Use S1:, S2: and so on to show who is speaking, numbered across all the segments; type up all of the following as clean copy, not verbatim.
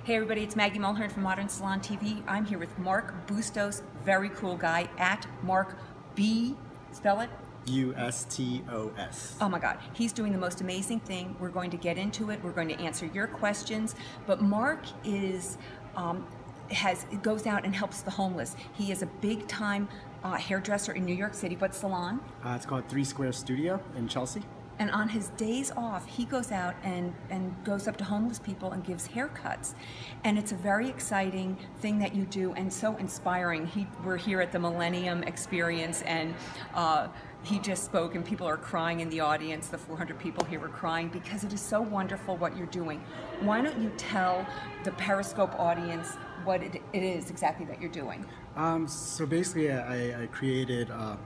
S1: Hey everybody, it's Maggie Mulhern from Modern Salon TV. I'm here with Mark Bustos, very cool guy, at Mark B, spell it?
S2: Bustos.
S1: Oh my God, he's doing the most amazing thing. We're going to get into it. We're going to answer your questions. But Mark is, goes out and helps the homeless. He is a big time hairdresser in New York City. What salon?
S2: It's called 3 Square Studio in Chelsea.
S1: And on his days off, he goes out and goes up to homeless people and gives haircuts. And it's a very exciting thing that you do and so inspiring. We're here at the Millennium Experience, and he just spoke and people are crying in the audience. The 400 people here were crying because it is so wonderful what you're doing. Why don't you tell the Periscope audience what it is exactly that you're doing?
S2: So basically I created a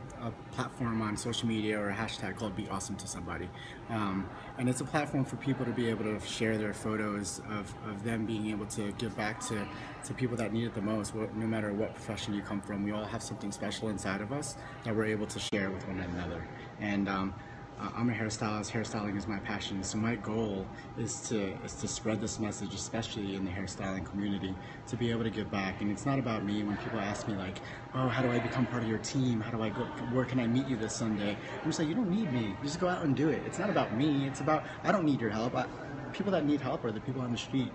S2: platform on social media, or a hashtag called Be Awesome to Somebody. And it's a platform for people to be able to share their photos of them being able to give back to people that need it the most, no matter what profession you come from. We all have something special inside of us that we're able to share with one another. And I'm a hairstylist. Hairstyling is my passion. So my goal is to spread this message, especially in the hairstyling community, to be able to give back. And it's not about me. When people ask me like, oh, how do I become part of your team? How do I go? Where can I meet you this Sunday? I'm just like, you don't need me. You just go out and do it. It's not about me. It's about, I don't need your help. People that need help are the people on the street,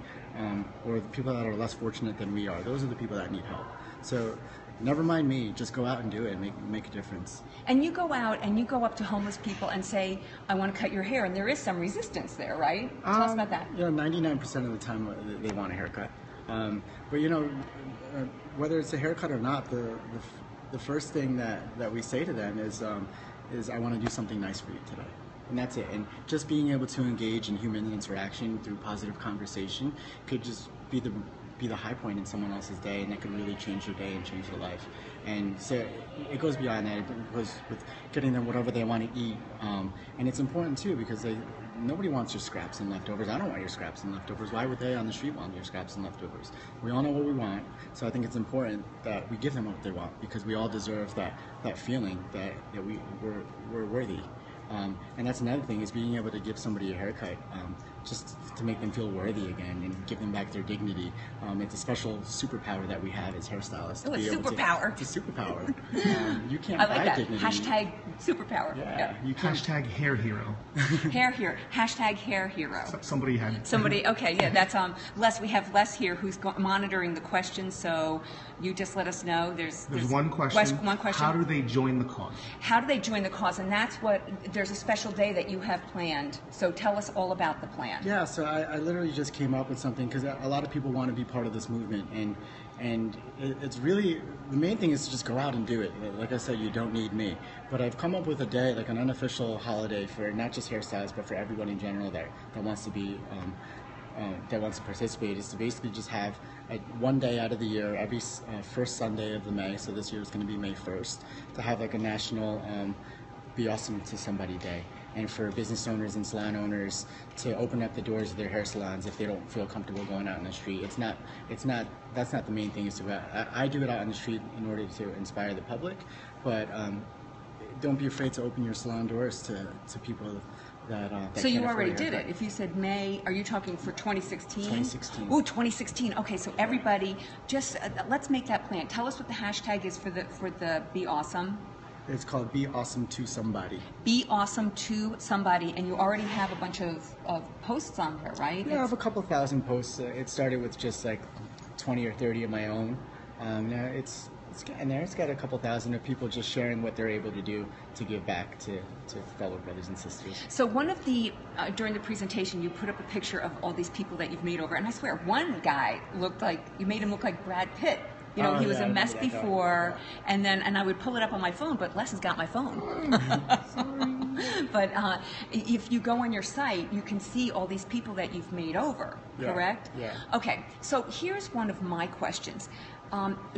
S2: or the people that are less fortunate than we are. Those are the people that need help. So never mind me, just go out and do it and make a difference.
S1: And you go out and you go up to homeless people and say, I want to cut your hair, and there is some resistance there, right? Tell us about that.
S2: Yeah, 99% of the time they want a haircut. But you know, whether it's a haircut or not, the first thing that we say to them is I want to do something nice for you today. And that's it. And just being able to engage in human interaction through positive conversation could just be the high point in someone else's day, and that could really change your day and change your life. And so it goes beyond that. It goes with getting them whatever they want to eat. And it's important too, because nobody wants your scraps and leftovers. I don't want your scraps and leftovers. Why would they on the street want your scraps and leftovers? We all know what we want. So I think it's important that we give them what they want, because we all deserve that feeling that we're worthy. And that's another thing, is being able to give somebody a haircut, just to make them feel worthy again and give them back their dignity. It's a special superpower that we have as hairstylists.
S1: Oh, it's superpower.
S2: It's a superpower. You can't
S1: I like
S2: buy
S1: that.
S2: dignity.
S1: Hashtag superpower.
S2: Yeah. You can't.
S3: Hashtag hair hero.
S1: Hair hero. Hashtag hair hero.
S3: Somebody had.
S1: Somebody, okay, yeah, that's Les. We have Les here who's monitoring the questions, so you just let us know. There's
S3: one question.
S1: One question.
S3: How do they join the cause?
S1: How do they join the cause? And that's what, there's a special day that you have planned. So tell us all about the plan.
S2: Yeah, so I literally just came up with something, because a lot of people want to be part of this movement, and it's really, the main thing is to just go out and do it. Like I said, you don't need me. But I've come up with a day, like an unofficial holiday for not just hairstylists, but for everyone in general that wants to be, that wants to participate, is to basically just have one day out of the year, every first Sunday of the May, so this year is going to be May 1st, to have like a national Be Awesome to Somebody Day. And for business owners and salon owners to open up the doors of their hair salons if they don't feel comfortable going out in the street. That's not the main thing. Is to I do it out on the street in order to inspire the public, but don't be afraid to open your salon doors to people that
S1: so you already did it. If you said May, are you talking for 2016?
S2: 2016.
S1: Ooh, 2016. Okay, so everybody, just let's make that plan. Tell us what the hashtag is for the Be Awesome.
S2: It's called Be Awesome to Somebody.
S1: Be Awesome to Somebody, and you already have a bunch of posts on there, right?
S2: Yeah, I have a couple thousand posts. It started with just like 20 or 30 of my own. Now it's getting there. It's got a couple thousand of people just sharing what they're able to do to give back to fellow brothers and sisters.
S1: So one of the, during the presentation, you put up a picture of all these people that you've made over, and I swear, one guy looked like, you made him look like Brad Pitt. You know, he was a mess before, and I would pull it up on my phone, but Les has got my phone. Sorry. But if you go on your site, you can see all these people that you've made over, correct?
S2: Yeah.
S1: Okay, so here's one of my questions.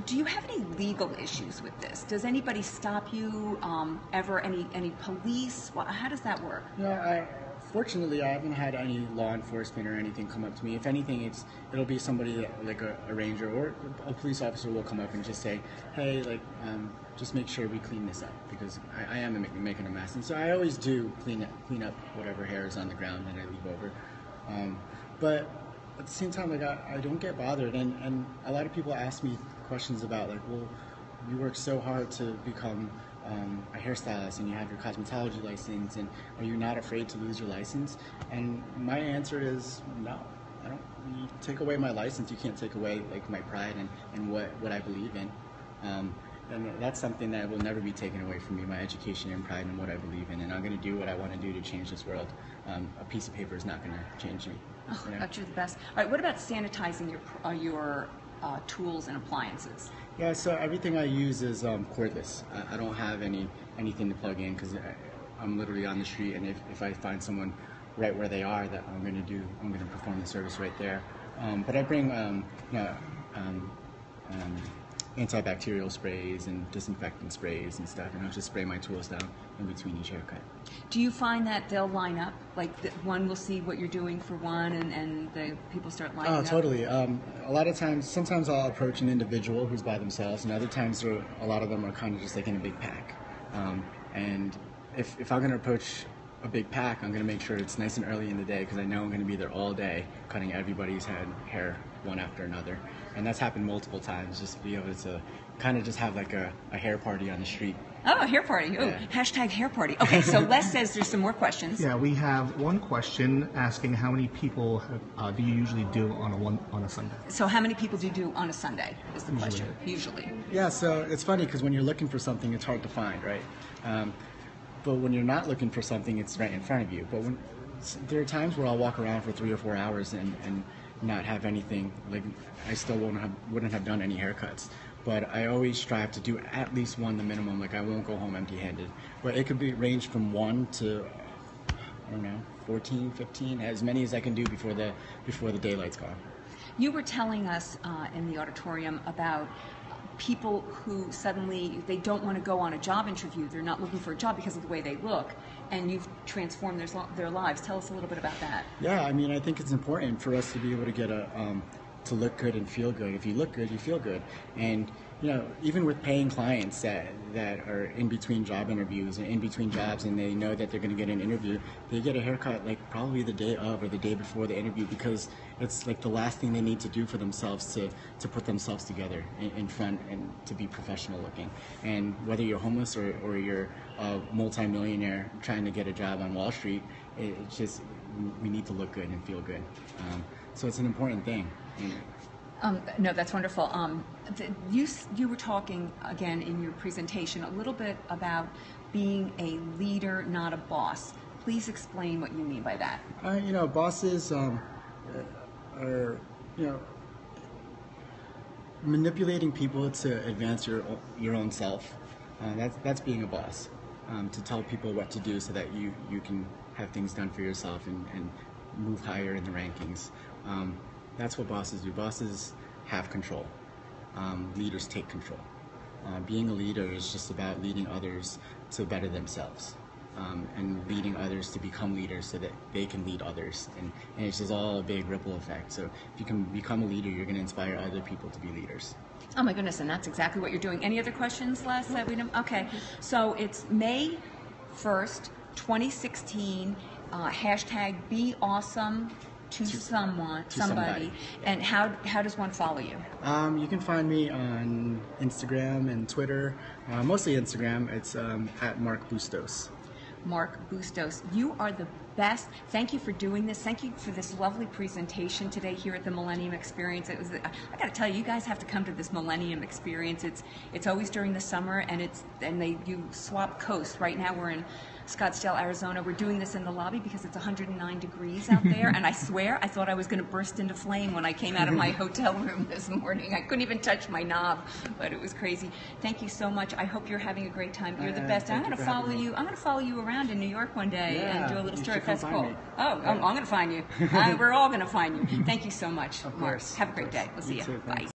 S1: Do you have any legal issues with this? Does anybody stop you ever? Any police? Well, how does that work?
S2: Yeah, fortunately, I haven't had any law enforcement or anything come up to me. If anything, it'll be somebody that, like a ranger or a police officer will come up and just say, hey, like, just make sure we clean this up, because I am making a mess. And so I always do clean up whatever hair is on the ground that I leave over. But at the same time, like I don't get bothered, and a lot of people ask me questions about like, well, you work so hard to become a hairstylist, and you have your cosmetology license, and are you not afraid to lose your license? And my answer is no. I don't. You take away my license, you can't take away like my pride and what I believe in. And that's something that will never be taken away from me, my education and pride in what I believe in. And I'm going to do what I want to do to change this world. A piece of paper is not going to change me.
S1: Oh, God, you're the best. All right, what about sanitizing your tools and appliances?
S2: Yeah, so everything I use is cordless. I don't have anything to plug in because I'm literally on the street, and if I find someone right where they are, that I'm going to perform the service right there. But I bring antibacterial sprays and disinfectant sprays and stuff, and I'll just spray my tools down in between each haircut.
S1: Do you find that they'll line up? Like one will see what you're doing for one, and the people start lining up?
S2: Oh, totally. A lot of times, sometimes I'll approach an individual who's by themselves, and other times a lot of them are kind of just like in a big pack. And if I'm going to approach a big pack, I'm going to make sure it's nice and early in the day because I know I'm going to be there all day cutting everybody's hair one after another. And that's happened multiple times, just to be able to kind of just have like a hair party on the street.
S1: Oh, a hair party. Oh,
S2: Yeah.
S1: Hashtag hair party. Okay, so Les says there's some more questions.
S3: Yeah, we have one question asking how many people do you usually do on a Sunday?
S1: So how many people do you do on a Sunday is the question, usually.
S2: Yeah, so it's funny because when you're looking for something, it's hard to find, right? But when you're not looking for something, it's right in front of you. But there are times where I'll walk around for 3 or 4 hours and not have anything. Like I still wouldn't have done any haircuts. But I always strive to do at least one, the minimum. Like I won't go home empty-handed. But it could be range from 1 to, I don't know, 14, 15, as many as I can do before the daylight's gone.
S1: You were telling us in the auditorium about people who suddenly they don't want to go on a job interview. They're not looking for a job because of the way they look, and you've transformed their lives. Tell us a little bit about that.
S2: Yeah, I mean, I think it's important for us to be able to get to look good and feel good. If you look good, you feel good. And even with paying clients that are in between job interviews and in between jobs, and they know that they're going to get an interview, they get a haircut like probably the day of or the day before the interview because it's like the last thing they need to do for themselves to put themselves together in front and to be professional looking. And whether you're homeless or you're a multi-millionaire trying to get a job on Wall Street, it's just we need to look good and feel good. So it's an important thing.
S1: No, that's wonderful. You were talking again in your presentation a little bit about being a leader, not a boss. Please explain what you mean by that.
S2: Bosses are manipulating people to advance your own self. That's being a boss. To tell people what to do so that you can have things done for yourself and move higher in the rankings. That's what bosses do. Bosses have control. Leaders take control. Being a leader is just about leading others to better themselves and leading others to become leaders so that they can lead others. And it's just all a big ripple effect. So if you can become a leader, you're going to inspire other people to be leaders.
S1: Oh my goodness, and that's exactly what you're doing. Any other questions, Les? That we didn't? Okay, so it's May 1st, 2016. Hashtag be awesome to somebody. And how does one follow you?
S2: You can find me on Instagram and Twitter, mostly Instagram. It's at Mark Bustos.
S1: Mark Bustos, you are the best. Thank you for doing this. Thank you for this lovely presentation today here at the Millennium Experience. I got to tell you, you guys have to come to this Millennium Experience. It's always during the summer, and you swap coast. Right now we're in Scottsdale, Arizona. We're doing this in the lobby because it's 109 degrees out there, and I swear I thought I was going to burst into flame when I came out of my hotel room this morning. I couldn't even touch my knob, but it was crazy. Thank you so much. I hope you're having a great time. You're the best. I'm going to follow you. I'm going to follow you around in New York one day and do a little story. That's cool. Oh, I'm going to find you. We're all going to find you. Thank you so much, Mark. Have a great day. We'll see you. Bye.